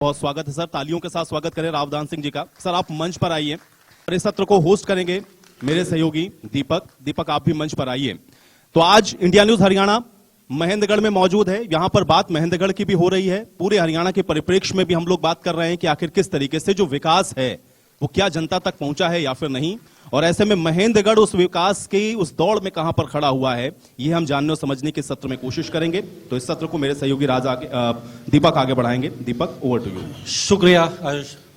बहुत स्वागत है सर, तालियों के साथ स्वागत करें रावदान सिंह जी का। सर आप मंच पर आइए और इस सत्र को होस्ट करेंगे मेरे सहयोगी दीपक आप भी मंच पर आइए। तो आज इंडिया न्यूज हरियाणा महेंद्रगढ़ में मौजूद है। यहां पर बात महेंद्रगढ़ की भी हो रही है, पूरे हरियाणा के परिप्रेक्ष्य में भी हम लोग बात कर रहे हैं कि आखिर किस तरीके से जो विकास है वो क्या जनता तक पहुंचा है या फिर नहीं, और ऐसे में महेंद्रगढ़ उस विकास की उस दौड़ में कहां पर खड़ा हुआ है ये हम जानने और समझने के सत्र में कोशिश करेंगे। तो इस सत्र को मेरे सहयोगी दीपक आगे बढ़ाएंगे। दीपक, ओवर टू यू। शुक्रिया।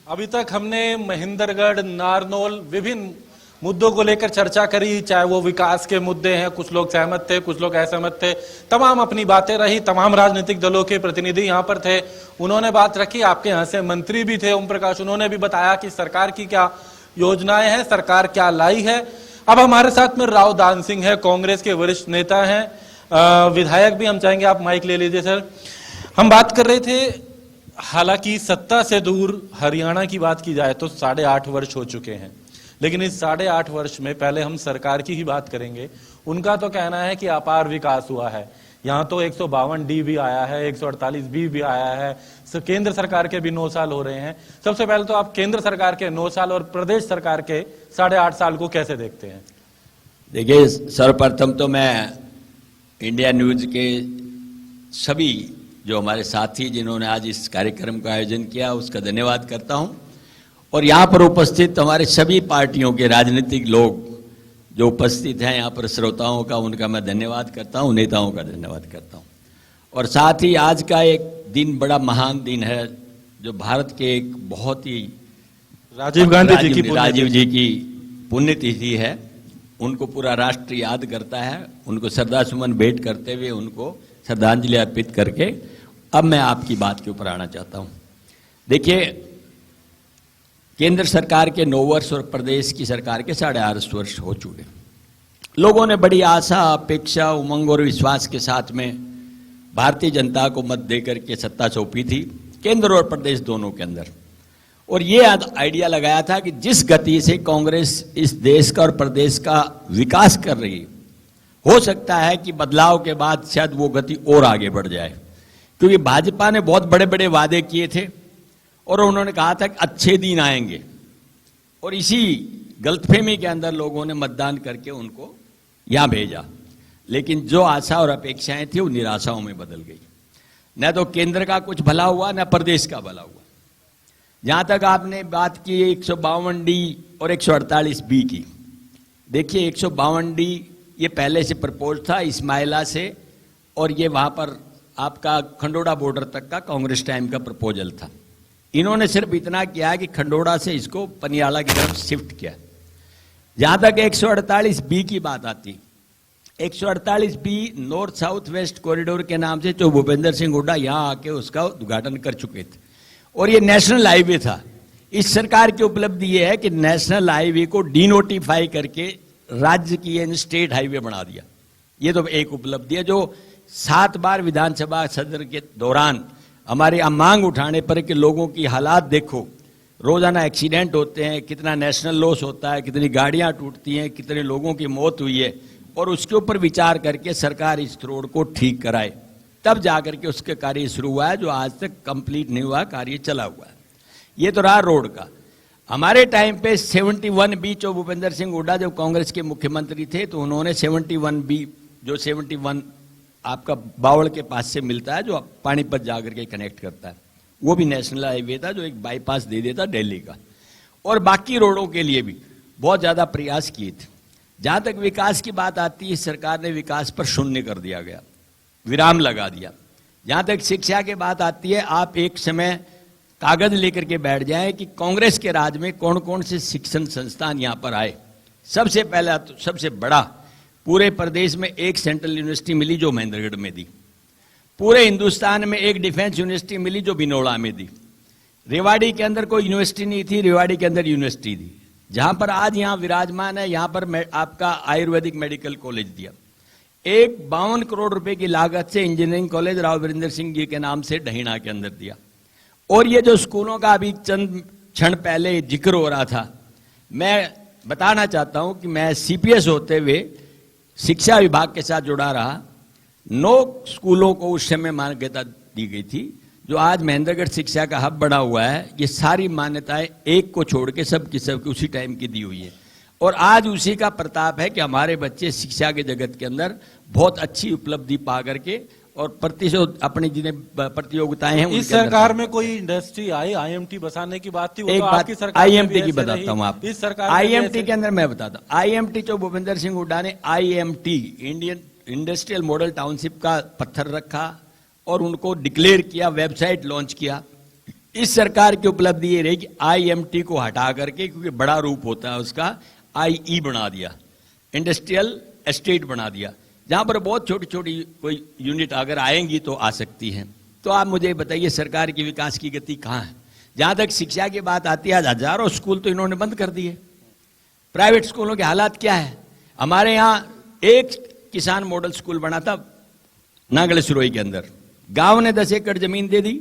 अभी तक हमने महेंद्रगढ़, नारनौल विभिन्न मुद्दों को लेकर चर्चा करी, चाहे वो विकास के मुद्दे हैं, कुछ लोग सहमत थे, कुछ लोग असहमत थे, तमाम अपनी बातें रही। तमाम राजनीतिक दलों के प्रतिनिधि यहाँ पर थे, उन्होंने बात रखी। आपके यहाँ से मंत्री भी थे ओम प्रकाश, उन्होंने भी बताया कि सरकार की क्या योजनाएं हैं, सरकार क्या लाई है। अब हमारे साथ में रावदान सिंह है, कांग्रेस के वरिष्ठ नेता हैं, विधायक भी। हम चाहेंगे आप माइक ले लीजिए सर। हम बात कर रहे थे, हालांकि सत्ता से दूर हरियाणा की बात की जाए तो 8.5 वर्ष हो चुके हैं, लेकिन इस 8.5 वर्ष में पहले हम सरकार की ही बात करेंगे। उनका तो कहना है कि अपार विकास हुआ है। यहाँ तो 152D भी आया है, 148B भी आया है, केंद्र सरकार के भी 9 साल हो रहे हैं। सबसे पहले तो आप केंद्र सरकार के 9 साल और प्रदेश सरकार के 8.5 साल को कैसे देखते हैं? देखिए, सर्वप्रथम तो मैं इंडिया न्यूज के सभी जो हमारे साथी जिन्होंने आज इस कार्यक्रम का आयोजन किया उसका धन्यवाद करता हूं, और यहाँ पर उपस्थित हमारे सभी पार्टियों के राजनीतिक लोग जो उपस्थित हैं यहाँ पर, श्रोताओं का उनका मैं धन्यवाद करता हूँ, नेताओं का धन्यवाद करता हूँ। और साथ ही आज का एक दिन बड़ा महान दिन है, जो भारत के एक बहुत ही राजीव जी की पुण्यतिथि है। उनको पूरा राष्ट्र याद करता है, उनको श्रद्धासुमन भेंट करते हुए उनको श्रद्धांजलि अर्पित करके अब मैं आपकी बात के ऊपर आना चाहता हूँ। देखिए, केंद्र सरकार के 9 वर्ष और प्रदेश की सरकार के 8.5 वर्ष हो चुके। लोगों ने बड़ी आशा, अपेक्षा, उमंग और विश्वास के साथ में भारतीय जनता को मत देकर के सत्ता सौंपी थी, केंद्र और प्रदेश दोनों के अंदर। और ये आइडिया लगाया था कि जिस गति से कांग्रेस इस देश का और प्रदेश का विकास कर रही है, हो सकता है कि बदलाव के बाद शायद वो गति और आगे बढ़ जाए, क्योंकि भाजपा ने बहुत बड़े बड़े वादे किए थे और उन्होंने कहा था कि अच्छे दिन आएंगे, और इसी गलतफहमी के अंदर लोगों ने मतदान करके उनको यहां भेजा। लेकिन जो आशा और अपेक्षाएं थी वो निराशाओं में बदल गई। न तो केंद्र का कुछ भला हुआ, न प्रदेश का भला हुआ। जहां तक आपने बात की 152D और 148B की, देखिए 152D ये पहले से प्रपोज था इस्माइला से, और ये वहां पर आपका खंडोड़ा बॉर्डर तक का कांग्रेस टाइम का प्रपोजल था। इन्होंने सिर्फ इतना किया कि खंडोड़ा से इसको पनियाला की तरफ शिफ्ट किया। जहां तक 148B की बात आती, 148B north south west corridor के नाम से जो भूपेंद्र सिंह हुड्डा यहां आके उसका उद्घाटन कर चुके थे, और ये नेशनल हाईवे था। इस सरकार की उपलब्धि ये है कि नेशनल हाईवे को डीनोटिफाई करके राज्य की स्टेट हाईवे बना दिया। ये तो एक उपलब्धि है, जो 7 बार विधानसभा सत्र के दौरान हमारे मांग उठाने पर कि लोगों की हालात देखो, रोजाना एक्सीडेंट होते हैं, कितना नेशनल लॉस होता है, कितनी गाड़ियां टूटती हैं, कितने लोगों की मौत हुई है, और उसके ऊपर विचार करके सरकार इस रोड को ठीक कराए, तब जाकर के उसका कार्य शुरू हुआ है, जो आज तक कंप्लीट नहीं हुआ, कार्य चला हुआ है। ये तो रहा रोड का। हमारे टाइम पे 71B, जो भूपेंद्र सिंह हुड्डा जब कांग्रेस के मुख्यमंत्री थे तो उन्होंने 71B, जो 71 आपका बावड़ के पास से मिलता है, जो पानीपत जाकर के कनेक्ट करता है, वो भी नेशनल हाईवे था, जो एक बाईपास दे देता दिल्ली का। और बाकी रोडों के लिए भी बहुत ज्यादा प्रयास किए थे। जहां तक विकास की बात आती है, सरकार ने विकास पर शून्य कर दिया गया, विराम लगा दिया। जहां तक शिक्षा की बात आती है, आप एक समय कागज लेकर के बैठ जाएं कि कांग्रेस के राज में कौन कौन से शिक्षण संस्थान यहां पर आए। सबसे पहला तो सबसे बड़ा पूरे प्रदेश में एक सेंट्रल यूनिवर्सिटी मिली, जो महेंद्रगढ़ में दी। पूरे हिंदुस्तान में एक डिफेंस यूनिवर्सिटी मिली, जो बिनोड़ा में दी। रेवाड़ी के अंदर कोई यूनिवर्सिटी नहीं थी, रेवाड़ी के अंदर यूनिवर्सिटी दी। जहां पर आज यहां विराजमान है, यहां पर आपका आयुर्वेदिक मेडिकल कॉलेज दिया। एक 52 करोड़ रुपए की लागत से इंजीनियरिंग कॉलेज राव वीरेंद्र सिंह जी के नाम से ढहीणा के अंदर दिया। और ये जो स्कूलों का अभी चंद क्षण पहले जिक्र हो रहा था, मैं बताना चाहता हूं कि मैं CPS होते हुए शिक्षा विभाग के साथ जुड़ा रहा। 9 स्कूलों को उस समय मान्यता दी गई थी, जो आज महेंद्रगढ़ शिक्षा का हब बना हुआ है, ये सारी मान्यताएं एक को छोड़ के सब की सब उसी टाइम की दी हुई है। और आज उसी का प्रताप है कि हमारे बच्चे शिक्षा के जगत के अंदर बहुत अच्छी उपलब्धि पा करके और प्रतिशत अपनी जिन्हें प्रतियोगिताएं हैं इस सरकार में कोई इंडस्ट्री आई, आईएमटी बसाने की बात थी, वो एक तो बात आपकी सरकार आईएमटी की बताता हूं आप। इस सरकार में आईएमटी के अंदर मैं बताता हूं, आईएमटी जो भूपेंद्र सिंह हुड्डा ने IMT Indian industrial model township का पत्थर रखा और उनको डिक्लेयर किया, वेबसाइट लॉन्च किया। इस सरकार की उपलब्धि ये रही कि आईएमटी को हटा करके, क्योंकि बड़ा रूप होता है उसका, आईई बना दिया, इंडस्ट्रियल एस्टेट बना दिया, जहां पर बहुत छोटी छोटी कोई यूनिट अगर आएंगी तो आ सकती हैं। तो आप मुझे बताइए सरकार की विकास की गति कहां है? जहां तक शिक्षा की बात आती है, आज हजारों स्कूल तो इन्होंने बंद कर दिए। प्राइवेट स्कूलों के हालात क्या है? हमारे यहां एक किसान मॉडल स्कूल बना था नागल सिरोही के अंदर, गांव ने 10 एकड़ जमीन दे दी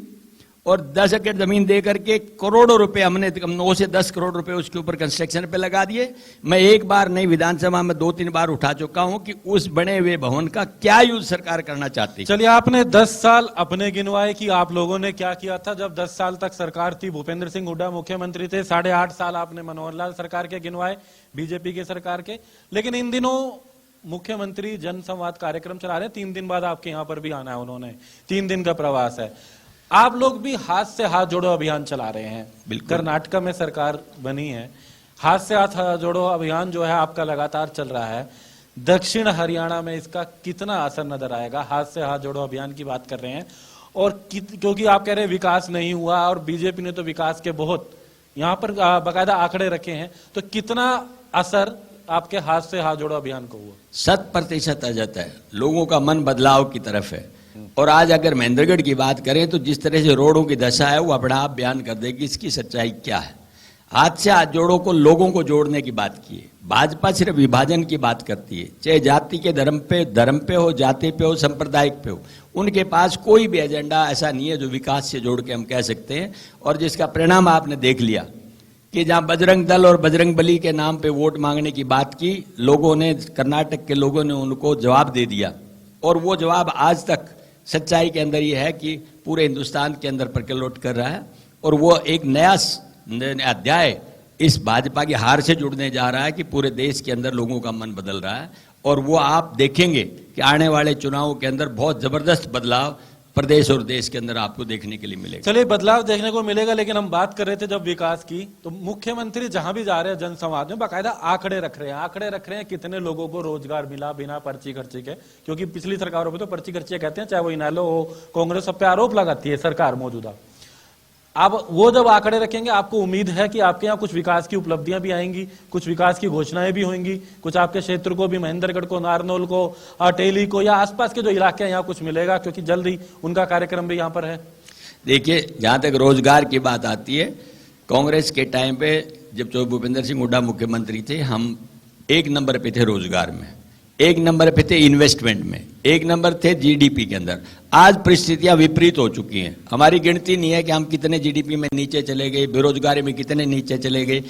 और 10 एकड़ जमीन दे करके करोड़ों रुपए हमने 9 से 10 करोड़ रुपए उसके ऊपर कंस्ट्रक्शन पे लगा दिए। मैं एक बार नहीं, विधानसभा में 2-3 बार उठा चुका हूं कि उस बने हुए भवन का क्या यूज सरकार करना चाहती। चलिए, आपने 10 साल अपने गिनवाए कि आप लोगों ने क्या किया था जब 10 साल तक सरकार थी, भूपेंद्र सिंह हुड्डा मुख्यमंत्री थे। 8.5 साल आपने मनोहर लाल सरकार के गिनवाए, बीजेपी के सरकार के। लेकिन इन दिनों मुख्यमंत्री जन संवाद कार्यक्रम चला रहे हैं, 3 दिन बाद आपके यहां पर भी आना है उन्होंने, 3 दिन का प्रवास है। आप लोग भी हाथ से हाथ जोड़ो अभियान चला रहे हैं। कर्नाटक में सरकार बनी है, हाथ से हाथ जोड़ो अभियान जो है आपका लगातार चल रहा है। दक्षिण हरियाणा में इसका कितना असर नजर आएगा? हाथ से हाथ जोड़ो अभियान की बात कर रहे हैं और क्योंकि आप कह रहे हैं विकास नहीं हुआ और बीजेपी ने तो विकास के बहुत यहां पर बाकायदा आंकड़े रखे हैं, तो कितना असर आपके हाथ से हाथ जोड़ो अभियान को हुआ? 100% आ जाता है। लोगों का मन बदलाव की तरफ है। और आज अगर महेंद्रगढ़ की बात करें तो जिस तरह से रोडों की दशा है वो अपना आप बयान कर देगी इसकी सच्चाई क्या है। हाथ से हाथ जोड़ों को लोगों को जोड़ने की बात की है। भाजपा सिर्फ विभाजन की बात करती है, चाहे जाति के धर्म पे हो, जाति पे हो, सांप्रदायिक पे हो। उनके पास कोई भी एजेंडा ऐसा नहीं है जो विकास से जोड़ के हम कह सकते हैं। और जिसका परिणाम आपने देख लिया कि जहां बजरंग दल और बजरंग बली के नाम पे वोट मांगने की बात की, लोगों ने, कर्नाटक के लोगों ने उनको जवाब दे दिया। और वो जवाब आज तक सच्चाई के अंदर ये है कि पूरे हिंदुस्तान के अंदर प्रकलोट कर रहा है। और वो एक नया अध्याय इस भाजपा की हार से जुड़ने जा रहा है कि पूरे देश के अंदर लोगों का मन बदल रहा है। और वो आप देखेंगे कि आने वाले चुनावों के अंदर बहुत जबरदस्त बदलाव प्रदेश और देश के अंदर आपको देखने के लिए मिलेगा। चलिए, बदलाव देखने को मिलेगा। लेकिन हम बात कर रहे थे जब विकास की, तो मुख्यमंत्री जहां भी जा रहे हैं जनसंवाद में बाकायदा आंकड़े रख रहे हैं कितने लोगों को रोजगार मिला बिना पर्ची खर्ची के। क्योंकि पिछली सरकारों में तो पर्ची खर्ची कहते हैं, चाहे वो इनेलो हो, कांग्रेस, सब पे आरोप लगाती है सरकार मौजूदा। अब वो जब आंकड़े रखेंगे, आपको उम्मीद है कि आपके यहाँ कुछ विकास की उपलब्धियां भी आएंगी, कुछ विकास की घोषणाएं भी होंगी, कुछ आपके क्षेत्र को भी, महेंद्रगढ़ को, नारनौल को, टेली को या आसपास के जो इलाके हैं यहाँ कुछ मिलेगा, क्योंकि जल्द ही उनका कार्यक्रम भी यहाँ पर है। देखिए, जहां तक रोजगार की बात आती है, कांग्रेस के टाइम पे जब भूपेंद्र सिंह हुड्डा मुख्यमंत्री थे, हम 1 नंबर पे थे रोजगार में, 1 नंबर पे थे इन्वेस्टमेंट में, 1 नंबर थे जीडीपी के अंदर। आज परिस्थितियां विपरीत हो चुकी हैं। हमारी गिनती नहीं है कि हम कितने जीडीपी में नीचे चले गए, बेरोजगारी में कितने नीचे चले गए।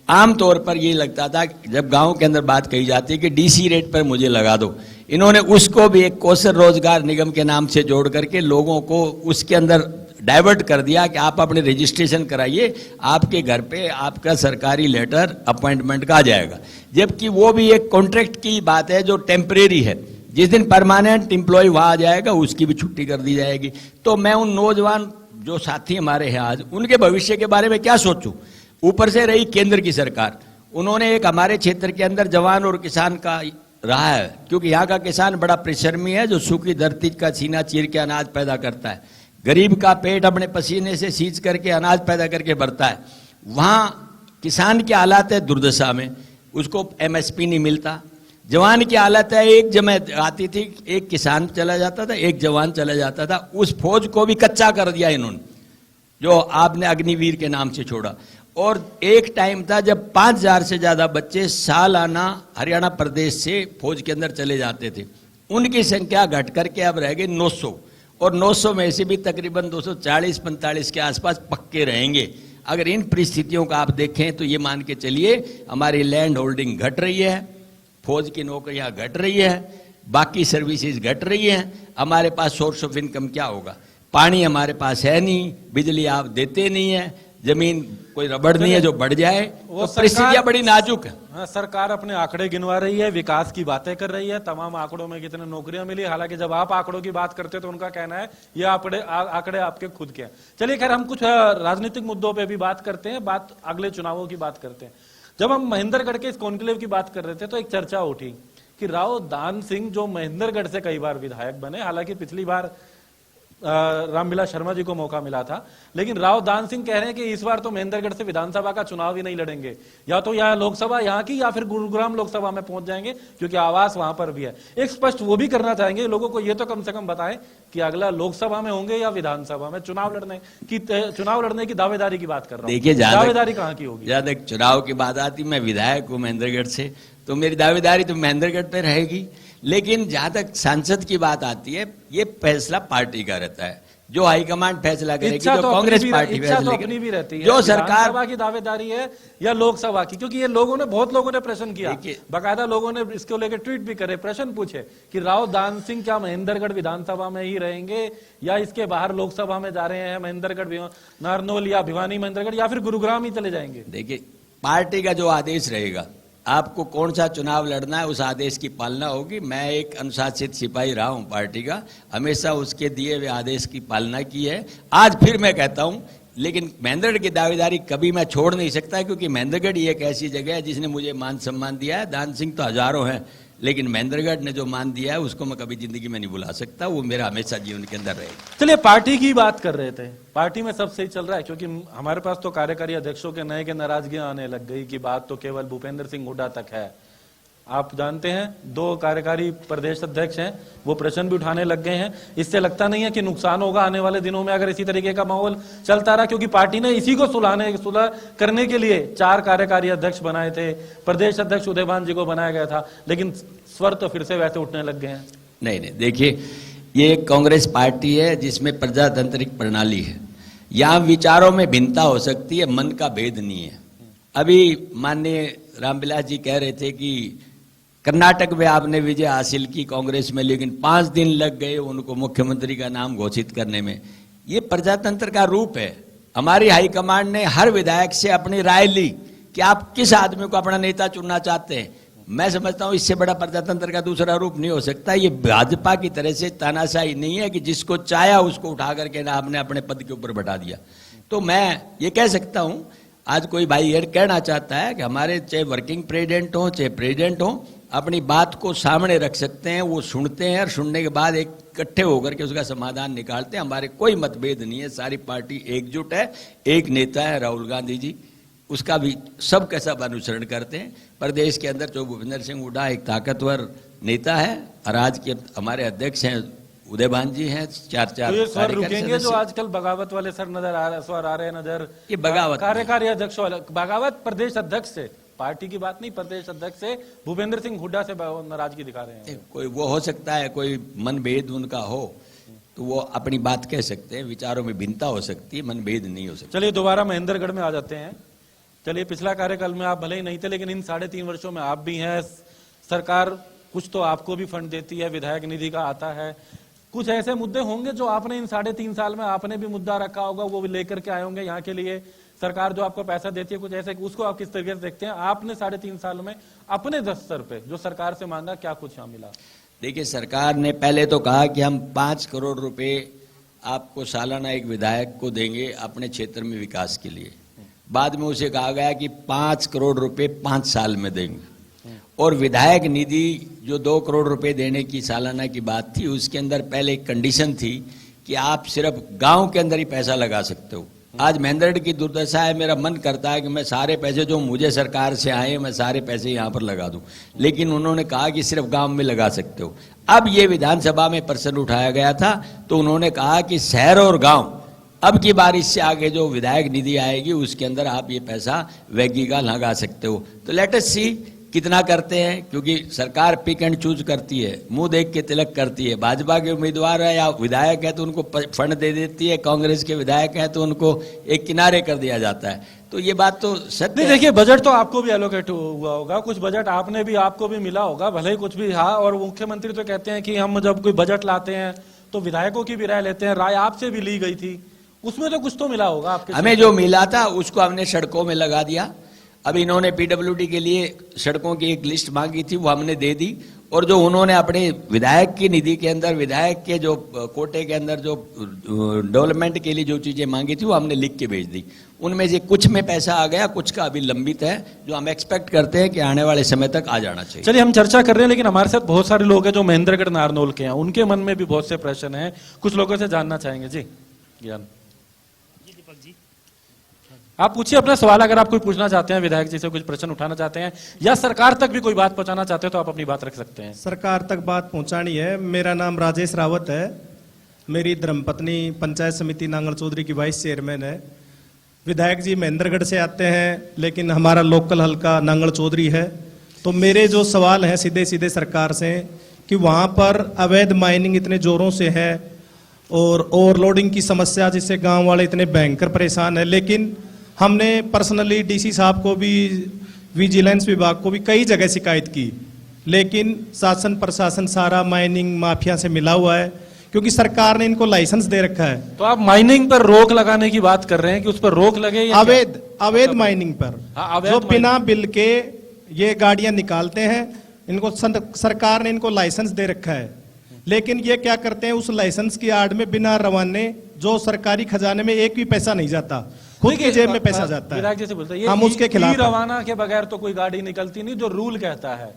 आमतौर पर ये लगता था जब गांव के अंदर बात कही जाती है कि डीसी रेट पर मुझे लगा दो, इन्होंने उसको भी एक कौशल रोजगार निगम के नाम से जोड़ करके लोगों को उसके अंदर डाइवर्ट कर दिया कि आप अपने रजिस्ट्रेशन कराइए, आपके घर पे आपका सरकारी लेटर अपॉइंटमेंट का आ जाएगा। जबकि वो भी एक कॉन्ट्रैक्ट की बात है जो टेम्परेरी है। जिस दिन परमानेंट एम्प्लॉय वहां आ जाएगा उसकी भी छुट्टी कर दी जाएगी। तो मैं उन नौजवान जो साथी हमारे हैं आज, उनके भविष्य के बारे में क्या सोचूं? ऊपर से रही केंद्र की सरकार, उन्होंने एक हमारे क्षेत्र के अंदर जवान और किसान का रहा है, क्योंकि यहाँ का किसान बड़ा परिश्रमी है जो सूखी धरती का सीना चीर के अनाज पैदा करता है, गरीब का पेट अपने पसीने से सींच करके अनाज पैदा करके भरता है। वहां किसान की हालत है दुर्दशा में, उसको एमएसपी नहीं मिलता। जवान की हालत है, एक जमा आती थी, एक किसान चला जाता था, एक जवान चला जाता था, उस फौज को भी कच्चा कर दिया इन्होंने, जो आपने अग्निवीर के नाम से छोड़ा। और एक टाइम था जब 5000 से ज्यादा बच्चे सालाना हरियाणा प्रदेश से फौज के अंदर चले जाते थे। उनकी संख्या घट करके अब रह गई 900, और 900 में से भी तकरीबन 240-45 के आसपास पक्के रहेंगे। अगर इन परिस्थितियों का आप देखें तो ये मान के चलिए हमारी लैंड होल्डिंग घट रही है, फौज की नौकरियां घट रही है, बाकी सर्विसेज घट रही हैं, हमारे पास सोर्स ऑफ इनकम क्या होगा? पानी हमारे पास है नहीं, बिजली आप देते नहीं है, जमीन कोई रबड़ नहीं है जो बढ़ जाए, तो परिस्थितियां बड़ी नाजुक है। हाँ, सरकार अपने आंकड़े गिनवा रही है, विकास की बातें कर रही है, तमाम आंकड़ों में कितने नौकरियां मिली। हालांकि जब आप आंकड़ों की बात करते हैं तो उनका कहना है ये आंकड़े आपके खुद के हैं। चलिए खैर, हम कुछ राजनीतिक मुद्दों पे भी बात करते हैं, बात अगले चुनावों की बात करते हैं। जब हम महेंद्रगढ़ के इस कॉन्क्लेव की बात कर रहे थे तो एक चर्चा उठी कि राव दान सिंह जो महेंद्रगढ़ से कई बार विधायक बने, हालांकि पिछली बार रामविलास शर्मा जी को मौका मिला था, लेकिन राव दान सिंह कह रहे हैं कि इस बार तो महेंद्रगढ़ से विधानसभा का चुनाव ही नहीं लड़ेंगे, या तो यहाँ लोकसभा यहाँ की या फिर गुरुग्राम लोकसभा में पहुंच जाएंगे, क्योंकि आवास वहां पर भी है। एक स्पष्ट वो भी करना चाहेंगे लोगों को, ये तो कम से कम बताएं कि अगला लोकसभा में होंगे या विधानसभा में चुनाव लड़ने की दावेदारी की बात कर रहा हूँ। देखिए, दावेदारी कहाँ की होगी? जहां तक चुनाव की बात आती, मैं विधायक हूं महेंद्रगढ़ से, तो मेरी दावेदारी तो महेंद्रगढ़ पे रहेगी। लेकिन जहां तक सांसद की बात आती है, ये फैसला पार्टी का रहता है, जो हाईकमांड फैसला करेगी, जो कांग्रेस पार्टी फैसला अपनी भी रहती है, जो सरकार सभा की दावेदारी है या लोकसभा की, क्योंकि ये बहुत लोगों ने प्रश्न किया, बाकायदा लोगों ने इसको लेकर ट्वीट भी करे, प्रश्न पूछे कि राव दान सिंह क्या महेंद्रगढ़ विधानसभा में ही रहेंगे या इसके बाहर लोकसभा में जा रहे हैं, महेंद्रगढ़ नारनौल या भिवानी महेंद्रगढ़ या फिर गुरुग्राम ही चले जाएंगे? देखिए, पार्टी का जो आदेश रहेगा, आपको कौन सा चुनाव लड़ना है, उस आदेश की पालना होगी। मैं एक अनुशासित सिपाही रहा हूं पार्टी का, हमेशा उसके दिए हुए आदेश की पालना की है। आज फिर मैं कहता हूं, लेकिन महेंद्रगढ़ की दावेदारी कभी मैं छोड़ नहीं सकता, क्योंकि महेंद्रगढ़ एक ऐसी जगह है जिसने मुझे मान सम्मान दिया है। दान सिंह तो हजारों हैं, लेकिन महेंद्रगढ़ ने जो मान दिया है उसको मैं कभी जिंदगी में नहीं भुला सकता, वो मेरा हमेशा जीवन के अंदर रहेगा। चलिए, पार्टी की बात कर रहे थे, पार्टी में सब सही चल रहा है, क्योंकि हमारे पास तो कार्यकारी अध्यक्षों के नए के नाराजगियां आने लग गई कि बात तो केवल भूपेंद्र सिंह हुड्डा तक है। आप जानते हैं 2 कार्यकारी प्रदेश अध्यक्ष हैं, वो प्रश्न भी उठाने लग गए हैं। इससे लगता नहीं है कि नुकसान होगा आने वाले दिनों में अगर इसी तरीके का माहौल चलता रहा, क्योंकि पार्टी ने इसी को सुलह करने के लिए 4 कार्यकारी अध्यक्ष बनाए थे, प्रदेश अध्यक्ष उदयभान जी को बनाया गया था, लेकिन स्वर तो फिर से वैसे उठने लग गए हैं। नहीं, देखिए, ये कांग्रेस पार्टी है जिसमें प्रजातांत्रिक प्रणाली है, यहाँ विचारों में भिन्नता हो सकती है, मन का भेद नहीं है। अभी माननीय रामविलास जी कह रहे थे कि कर्नाटक में आपने विजय हासिल की कांग्रेस में, लेकिन 5 दिन लग गए उनको मुख्यमंत्री का नाम घोषित करने में। ये प्रजातंत्र का रूप है। हमारी हाईकमांड ने हर विधायक से अपनी राय ली कि आप किस आदमी को अपना नेता चुनना चाहते हैं। मैं समझता हूं इससे बड़ा प्रजातंत्र का दूसरा रूप नहीं हो सकता। ये भाजपा की तरह से तानाशाही नहीं है कि जिसको चाहा उसको उठा करके ना आपने अपने पद के ऊपर बैठा दिया। तो मैं ये कह सकता हूं, आज कोई भाई ये कहना चाहता है कि हमारे चाहे वर्किंग प्रेसिडेंट हो चाहे प्रेसिडेंट हो, अपनी बात को सामने रख सकते हैं, वो सुनते हैं और सुनने के बाद एक इकट्ठे होकर के उसका समाधान निकालते हैं। हमारे कोई मतभेद नहीं है, सारी पार्टी एकजुट है। एक नेता है राहुल गांधी जी, उसका भी सब का सब अनुसरण करते हैं। प्रदेश के अंदर जो भूपेंद्र सिंह हुड्डा एक ताकतवर नेता है, और आज के हमारे अध्यक्ष हैं उदयभान जी हैं, 4 तो ये स्वर रुकेंगे जो आजकल बगावत वाले सर नजर आ रहे, स्वर आ रहे नजर, ये बगावत कार्यकारी अध्यक्ष वाले, बगावत प्रदेश अध्यक्ष से, पार्टी की बात नहीं, प्रदेश अध्यक्ष से भूपेंद्र सिंह हुड्डा से नाराजगी दिखा रहे हैं। कोई वो हो सकता है, कोई मनभेद उनका हो तो वो अपनी बात कह सकते हैं, विचारों में भिन्नता हो सकती है, मनभेद नहीं हो सकता। चलिए दोबारा महेंद्रगढ़ में आ जाते हैं। चलिए, पिछला कार्यकाल में आप भले ही नहीं थे, लेकिन इन 3.5 वर्षों में आप भी हैं। सरकार कुछ तो आपको भी फंड देती है, विधायक निधि का आता है। कुछ ऐसे मुद्दे होंगे जो आपने इन 3.5 साल में आपने भी मुद्दा रखा होगा, वो भी लेकर के आए होंगे यहाँ के लिए। सरकार जो आपको पैसा देती है कुछ ऐसे, उसको आप किस तरीके से देखते हैं? आपने 3.5 साल में अपने स्तर पे जो सरकार से मांगा, क्या कुछ यहाँ मिला? देखिए, सरकार ने पहले तो कहा कि हम 5 करोड़ रुपए आपको सालाना एक विधायक को देंगे अपने क्षेत्र में विकास के लिए। बाद में उसे कहा गया कि 5 करोड़ रुपए 5 साल में देंगे, और विधायक निधि जो 2 करोड़ रुपए देने की सालाना की बात थी, उसके अंदर पहले एक कंडीशन थी कि आप सिर्फ गांव के अंदर ही पैसा लगा सकते हो। आज महेंद्रगढ़ की दुर्दशा है, मेरा मन करता है कि मैं सारे पैसे जो मुझे सरकार से आए मैं सारे पैसे यहाँ पर लगा दूं, लेकिन उन्होंने कहा कि सिर्फ गांव में लगा सकते हो। अब ये विधानसभा में प्रश्न उठाया गया था, तो उन्होंने कहा कि शहर और गांव, अब की बारिश से आगे जो विधायक निधि आएगी उसके अंदर आप ये पैसा वैगी का लगा सकते हो। तो लेट अस सी कितना करते हैं, क्योंकि सरकार पिक एंड चूज करती है, मुंह देख के तिलक करती है। भाजपा के उम्मीदवार है या विधायक है तो उनको फंड दे देती है, कांग्रेस के विधायक है तो उनको एक किनारे कर दिया जाता है। तो ये बात तो सत्य है। देखिए, बजट तो आपको भी एलोकेट हुआ होगा, कुछ बजट आपको भी मिला होगा, भले ही कुछ भी। हाँ, और मुख्यमंत्री तो कहते हैं कि हम जब कोई बजट लाते हैं तो विधायकों की भी राय लेते हैं, राय आपसे भी ली गई थी, उसमें तो कुछ तो मिला होगा आपके। हमें जो मिला था उसको हमने सड़कों में लगा दिया। अब इन्होंने पीडब्ल्यूडी के लिए सड़कों की एक लिस्ट मांगी थी, वो हमने दे दी। और जो उन्होंने अपने विधायक की निधि के अंदर, विधायक के जो कोटे के अंदर जो डेवलपमेंट के लिए जो चीजें मांगी थी वो हमने लिख के भेज दी। उनमें से कुछ में पैसा आ गया, कुछ का अभी लंबित है, जो हम एक्सपेक्ट करते हैं कि आने वाले समय तक आ जाना चाहिए। चलिए हम चर्चा कर रहे हैं, लेकिन हमारे साथ बहुत सारे लोग हैं जो महेंद्रगढ़ नारनौल के हैं, उनके मन में भी बहुत से प्रश्न हैं, कुछ लोगों से जानना चाहेंगे। जी ज्ञान जी दीपक जी, आप पूछिए अपना सवाल, अगर आप कोई पूछना चाहते हैं, विधायक जी से कुछ प्रश्न उठाना चाहते हैं, या सरकार तक भी कोई बात पहुंचाना चाहते हैं, तो आप अपनी बात रख सकते हैं। सरकार तक बात पहुंचानी है। मेरा नाम राजेश रावत है, मेरी धर्मपत्नी पंचायत समिति नांगल चौधरी की वाइस चेयरमैन है। विधायक जी महेंद्रगढ़ से आते हैं, लेकिन हमारा लोकल हल्का नांगल चौधरी है। तो मेरे जो सवाल हैं सीधे सीधे सरकार से, कि वहाँ पर अवैध माइनिंग इतने जोरों से है और ओवरलोडिंग की समस्या जिससे गांव वाले इतने भयंकर परेशान है। लेकिन हमने पर्सनली डीसी साहब को भी, विजिलेंस विभाग को भी कई जगह शिकायत की, लेकिन शासन प्रशासन सारा माइनिंग माफिया से मिला हुआ है, क्योंकि सरकार ने इनको लाइसेंस दे रखा है। तो आप माइनिंग पर रोक लगाने की बात कर रहे हैं कि उस पर रोक लगे या अवैध माइनिंग पर, हाँ, अवैध जो बिना बिल के ये गाड़ियां निकालते हैं, इनको सरकार ने इनको लाइसेंस दे रखा है। लेकिन ये क्या करते हैं, उस लाइसेंस की आड़ में बिना रवाने जो सरकारी खजाने में एक भी पैसा नहीं जाता, खुद की जेब में पैसा जाता है। विधायक जी से बोलते हैं, हम उसके खिलाफ हैं। रवाना के बगैर तो कोई गाड़ी निकलती नहीं, जो रूल कहता है।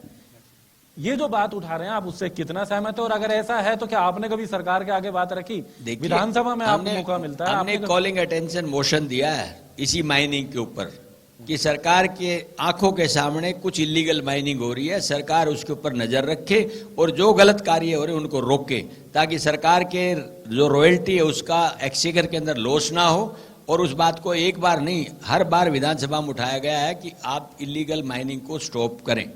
ये जो बात उठा रहे हैं, आप उससे कितना सहमत हो? और अगर ऐसा है तो क्या आपने कभी सरकार के आगे बात रखी? विधानसभा में आपको मौका मिलता है, हमने कॉलिंग अटेंशन मोशन दिया है इसी माइनिंग के ऊपर, कि सरकार के आंखों के सामने कुछ इलीगल माइनिंग हो रही है, सरकार उसके ऊपर नजर रखे और जो गलत कार्य हो रहे हैं उनको रोके, ताकि सरकार के जो रॉयल्टी है उसका एक्सचेकर के अंदर लॉस ना हो। और उस बात को एक बार नहीं, हर बार विधानसभा में उठाया गया है कि आप इलीगल माइनिंग को स्टॉप करें।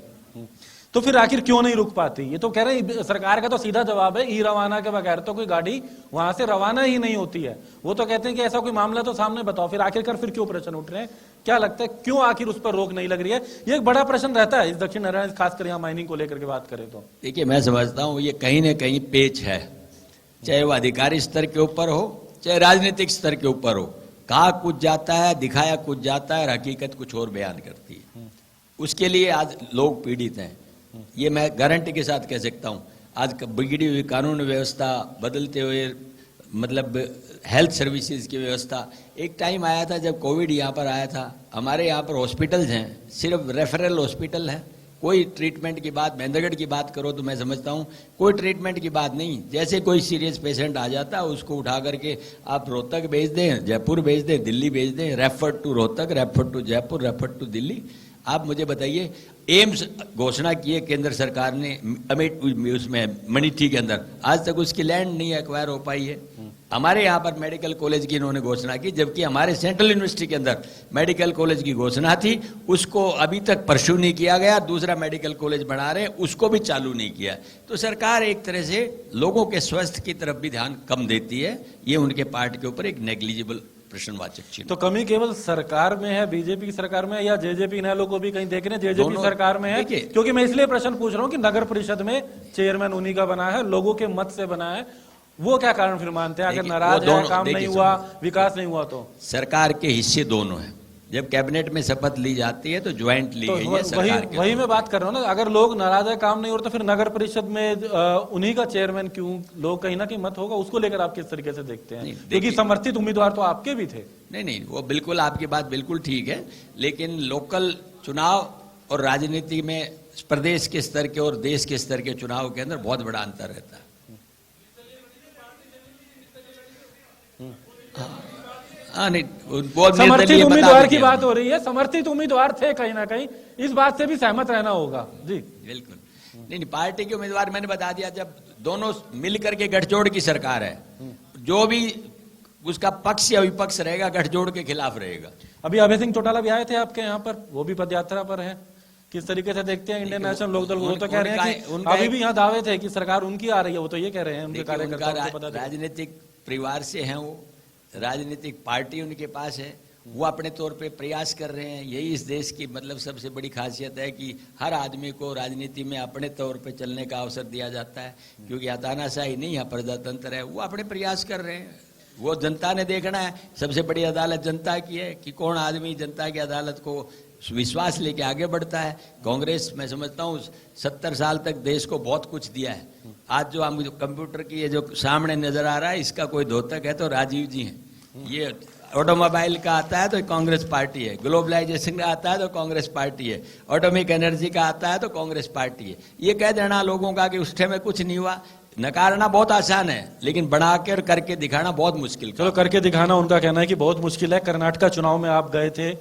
तो फिर आखिर क्यों नहीं रुक पाती? ये तो कह रहे हैं, सरकार का तो सीधा जवाब है, ई रवाना के बगैर तो कोई गाड़ी वहां से रवाना ही नहीं होती है। वो तो कहते हैं कि ऐसा कोई मामला तो सामने बताओ। फिर आखिरकार फिर क्यों प्रश्न उठ रहे हैं? क्या लगता है क्यों आखिर उस पर रोक नहीं लग रही है? ये एक बड़ा प्रश्न रहता है इस दक्षिण हरियाणा, खासकर यहाँ माइनिंग को लेकर के बात करें तो। देखिए, मैं समझता हूँ ये कहीं ना कहीं पेच है, चाहे वो अधिकारी स्तर के ऊपर हो, चाहे राजनीतिक स्तर के ऊपर हो। कहा कुछ जाता है, दिखाया कुछ जाता है, और हकीकत कुछ और बयान करती है। उसके लिए आज लोग पीड़ित हैं, ये मैं गारंटी के साथ कह सकता हूं। आज बिगड़ी हुई कानून व्यवस्था, बदलते हुए मतलब हेल्थ सर्विसेज की व्यवस्था। एक टाइम आया था जब कोविड यहाँ पर आया था, हमारे यहाँ पर हॉस्पिटल्स हैं, सिर्फ रेफरल हॉस्पिटल है, कोई ट्रीटमेंट की बात, महेंद्रगढ़ की बात करो तो मैं समझता हूँ कोई ट्रीटमेंट की बात नहीं। जैसे कोई सीरियस पेशेंट आ जाता है उसको उठा करके आप रोहतक भेज दें, जयपुर भेज दें, दिल्ली भेज दें, refer to Rohtak, refer to Jaipur, refer to Delhi. आप मुझे बताइए, एम्स घोषणा की है केंद्र सरकार ने अमेठ उसमें मणिठी के अंदर, आज तक उसकी लैंड नहीं एक्वायर हो पाई है। हमारे यहाँ पर मेडिकल कॉलेज की इन्होंने घोषणा की, जबकि हमारे सेंट्रल यूनिवर्सिटी के अंदर मेडिकल कॉलेज की घोषणा थी, उसको अभी तक परस्यू नहीं किया गया। दूसरा मेडिकल कॉलेज बना रहे हैं, उसको भी चालू नहीं किया। तो सरकार एक तरह से लोगों के स्वास्थ्य की तरफ भी ध्यान कम देती है। ये उनके पार्ट के ऊपर एक नेग्लिजिबल प्रश्नवाचक चिन्ह। तो कमी केवल सरकार में है, बीजेपी की सरकार में है, या जेजेपी इनेलो को भी कहीं देख रहे हैं जेजेपी सरकार में है? क्योंकि मैं इसलिए प्रश्न पूछ रहा हूं कि नगर परिषद में चेयरमैन उन्हीं का बना है, लोगों के मत से बना है। वो क्या कारण फिर मानते हैं? अगर नाराज है, काम नहीं हुआ, विकास नहीं हुआ, तो सरकार के हिस्से दोनों हैं। जब कैबिनेट में शपथ ली जाती है तो ज्वाइंट ली गई है सरकार के। वही मैं बात कर रहा हूँ ना, अगर लोग नाराज है, काम नहीं हो रहा, तो फिर नगर परिषद में उन्हीं का चेयरमैन क्यों? लोग कहीं ना कहीं मत होगा, उसको लेकर आप किस तरीके से देखते हैं? क्योंकि समर्थित उम्मीदवार तो आपके भी थे। नहीं, वो बिल्कुल आपकी बात बिल्कुल ठीक है, लेकिन लोकल चुनाव और राजनीति में प्रदेश के स्तर के और देश के स्तर के चुनाव के अंदर बहुत बड़ा अंतर रहता है। नहीं, समर्थित उम्मीदवार की बात हो रही है, समर्थित उम्मीदवार थे कहीं ना कहीं, इस बात से भी सहमत रहना होगा। जी बिल्कुल। नहीं, पार्टी के उम्मीदवार मैंने बता दिया, जब दोनों मिलकर के गठजोड़ की सरकार है, जो भी उसका पक्ष या विपक्ष रहेगा गठजोड़ के खिलाफ रहेगा। अभी अभय सिंह चौटाला भी आए थे आपके यहाँ पर, वो भी पदयात्रा पर है, किस तरीके से देखते हैं इंडियन नेशनल लोकदल? वो तो कह रहे हैं कि अभी भी यहाँ दावे थे कि सरकार उनकी आ रही है, वो तो ये कह रहे हैं उनके कार्यकर्ता राजनीतिक परिवार से हैं, वो राजनीतिक पार्टी उनके पास है, वो अपने तौर पे प्रयास कर रहे हैं। यही इस देश की मतलब सबसे बड़ी खासियत है कि हर आदमी को राजनीति में अपने तौर पे चलने का अवसर दिया जाता है, क्योंकि यहाँ तानाशाही नहीं, यहाँ प्रजातंत्र है। वो अपने प्रयास कर रहे हैं, वो जनता ने देखना है। सबसे बड़ी अदालत जनता की है कि कौन आदमी जनता की अदालत को विश्वास लेके आगे बढ़ता है। कांग्रेस मैं समझता हूँ 70 साल तक देश को बहुत कुछ दिया है। आज जो हम कंप्यूटर की ये जो सामने नजर आ रहा है, इसका कोई द्योतक है तो राजीव जी हैं। ये ऑटोमोबाइल का आता है तो कांग्रेस पार्टी है, ग्लोबलाइजेशन का आता है तो कांग्रेस पार्टी है, एटॉमिक एनर्जी का आता है तो कांग्रेस पार्टी है। ये कह देना लोगों का कि उस टाइम में कुछ नहीं हुआ, नकारना बहुत आसान है, लेकिन बना कर करके दिखाना बहुत मुश्किल। चलो करके दिखाना उनका कहना है कि बहुत मुश्किल है। कर्नाटक चुनाव में आप गए थे,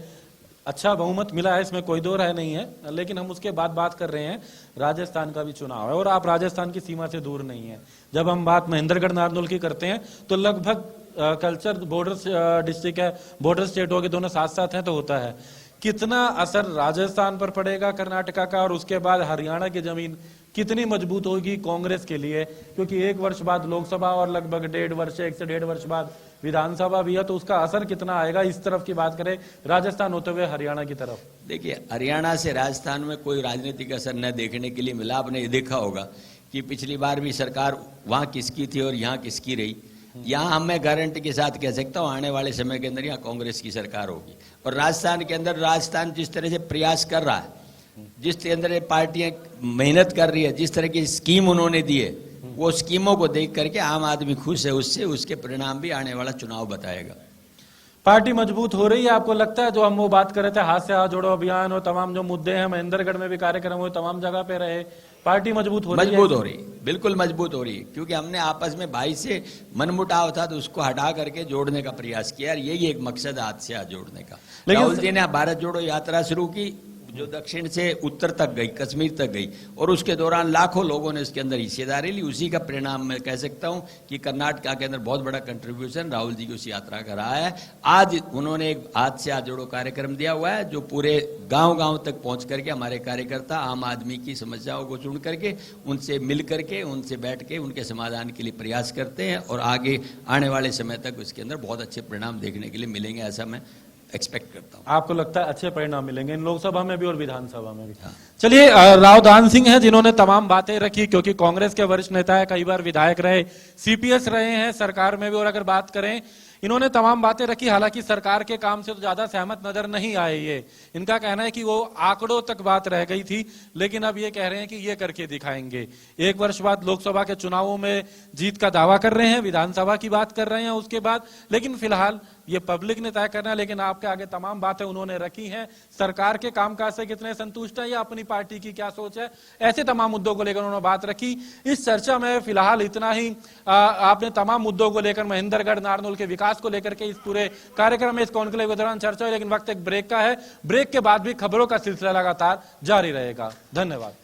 अच्छा बहुमत मिला है, इसमें कोई दो राय नहीं है, लेकिन हम उसके बाद बात कर रहे हैं राजस्थान का भी चुनाव है और आप राजस्थान की सीमा से दूर नहीं है। जब हम बात महेंद्रगढ़ नारनौल की करते हैं तो लगभग कल्चर बॉर्डर डिस्ट्रिक्ट है, बॉर्डर स्टेट हो के दोनों साथ साथ हैं, तो होता है। कितना असर राजस्थान पर पड़ेगा कर्नाटका का, और उसके बाद हरियाणा की जमीन कितनी मजबूत होगी कांग्रेस के लिए, क्योंकि 1 वर्ष बाद लोकसभा और लगभग 1.5 वर्ष 1 से 1.5 वर्ष बाद विधानसभा भी है, तो उसका असर कितना आएगा इस तरफ की बात करें राजस्थान होते हुए हरियाणा की तरफ। देखिए, हरियाणा से राजस्थान में कोई राजनीतिक असर न देखने के लिए मिला। आपने ये देखा होगा कि पिछली बार भी सरकार वहां किसकी थी और यहाँ किसकी रही। यहाँ मैं गारंटी के साथ कह सकता हूँ आने वाले समय के अंदर यहाँ कांग्रेस की सरकार होगी। और राजस्थान के अंदर राजस्थान जिस तरह से प्रयास कर रहा है, जिस तरह से पार्टियां मेहनत कर रही है, जिस तरह की स्कीम उन्होंने दी है, वो स्कीमों को देख करके आम आदमी खुश है, उससे उसके परिणाम भी आने वाला चुनाव बताएगा। पार्टी मजबूत हो रही है आपको लगता है? जो हम वो बात कर रहे थे, हाथ से हाथ जोड़ो अभियान और तमाम जो मुद्दे हैं, महेंद्रगढ़ में भी कार्यक्रम हुए, तमाम जगह पे रहे, पार्टी मजबूत हो रही है? मजबूत हो रही, बिल्कुल मजबूत हो रही, क्योंकि हमने आपस में भाई से मनमुटाव था तो उसको हटा करके जोड़ने का प्रयास किया। यही एक मकसद हाथ से हाथ जोड़ने का। राहुल जी ने भारत जोड़ो यात्रा शुरू की, जो दक्षिण से उत्तर तक गई, कश्मीर तक गई, और उसके दौरान लाखों लोगों ने इसके अंदर हिस्सेदारी ली। उसी का परिणाम मैं कह सकता हूं कि कर्नाटक के अंदर बहुत बड़ा कंट्रीब्यूशन राहुल जी की उस यात्रा का रहा है। आज उन्होंने एक हाथ से हाथ जोड़ो कार्यक्रम दिया हुआ है, जो पूरे गांव-गांव तक पहुंच करके हमारे कार्यकर्ता आम आदमी की समस्याओं को सुन करके, उनसे मिल करके, उनसे बैठ के उनके समाधान के लिए प्रयास करते हैं, और आगे आने वाले समय तक उसके अंदर बहुत अच्छे परिणाम देखने के लिए मिलेंगे, ऐसा मैं एक्सपेक्ट करता हूं। आपको लगता है अच्छे परिणाम मिलेंगे इन लोकसभा में भी और विधानसभा में भी? चलिए, राव दान सिंह हैं जिन्होंने तमाम बातें रखी, क्योंकि कांग्रेस के वरिष्ठ नेता है, कई बार विधायक रहे, सीपीएस रहे हैं सरकार में भी, और अगर बात करें इन्होंने तमाम बातें रखी। हालांकि सरकार के काम से तो ज्यादा सहमत नजर नहीं आए ये। इनका कहना है कि वो आंकड़ों तक बात रह गई थी, लेकिन अब ये कह रहे हैं कि ये करके दिखाएंगे। 1 वर्ष बाद लोकसभा के चुनावों में जीत का दावा कर रहे हैं, विधानसभा की बात कर रहे हैं उसके बाद, लेकिन फिलहाल ये पब्लिक ने तय करना है। लेकिन आपके आगे तमाम बातें उन्होंने रखी हैं। सरकार के कामकाज से कितने संतुष्ट हैं या अपनी पार्टी की क्या सोच है, ऐसे तमाम मुद्दों को लेकर उन्होंने बात रखी। इस चर्चा में फिलहाल इतना ही। आपने तमाम मुद्दों को लेकर, महेंद्रगढ़ नारनौल के विकास को लेकर के इस पूरे कार्यक्रम में, इस कॉन्क्लेव के दौरान चर्चा हुई, लेकिन वक्त एक ब्रेक का है। ब्रेक के बाद भी खबरों का सिलसिला लगातार जारी रहेगा। धन्यवाद।